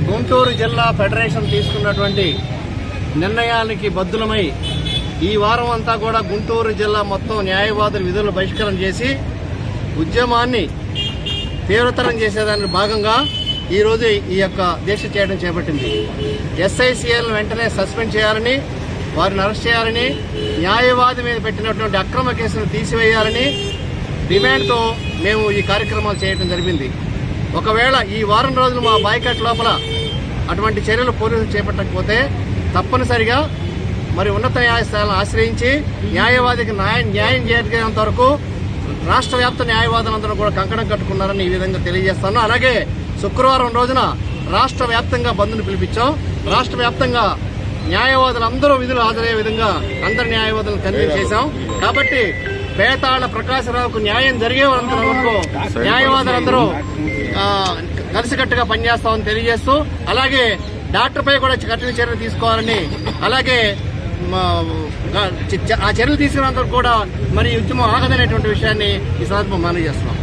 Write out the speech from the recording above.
గుంటూరు జిల్లా ఫెడరేషన్ తీసుకున్నటువంటి నిర్ణయానికి బద్దులమై ఈ వారం అంతా కూడా గుంటూరు జిల్లా మొత్తం న్యాయవాదుల విధులను బహిష్కరణ చేసి ఉద్యమాన్ని తీవ్రతరం చేసేదానికి భాగంగా ఈరోజు ఈ యొక్క దీక్ష చేయడం చేపట్టింది. ఎస్ఐసిఎల్ వెంటనే సస్పెండ్ చేయాలని, వారిని అరెస్ట్ చేయాలని, న్యాయవాది మీద పెట్టినటువంటి అక్రమ కేసును తీసివేయాలని డిమాండ్తో మేము ఈ కార్యక్రమాలు చేయడం జరిగింది. ఒకవేళ ఈ వారం రోజులు మా బాయ్కాట్ లోపల అటువంటి చర్యలు పోలీసులు చేపట్టకపోతే తప్పనిసరిగా మరి ఉన్నత న్యాయస్థానాలను ఆశ్రయించి న్యాయవాదికి న్యాయం చేయగలిగేంత వరకు రాష్ట్ర వ్యాప్త న్యాయవాదులందరూ కూడా కంకణం కట్టుకున్నారని ఈ విధంగా తెలియజేస్తాను. అలాగే శుక్రవారం రోజున రాష్ట్ర వ్యాప్తంగా బంద్ను పిలిపించాం. రాష్ట్ర వ్యాప్తంగా న్యాయవాదులందరూ విధులు హాజరయ్యే విధంగా అందరు న్యాయవాదులను కన్వీన్ చేశాం. కాబట్టి పేతాళ ప్రకాశరావుకు న్యాయం జరిగే వరకు న్యాయవాదులందరూ కలిసికట్టుగా పనిచేస్తామని తెలియజేస్తూ, అలాగే డాక్టర్పై కూడా కఠిన చర్యలు తీసుకోవాలని, అలాగే ఆ చర్యలు తీసుకున్నందుకు కూడా మరి ఉద్యమం ఆగదనేటువంటి విషయాన్ని ఈ సందర్భంగా మనవి చేస్తున్నాం.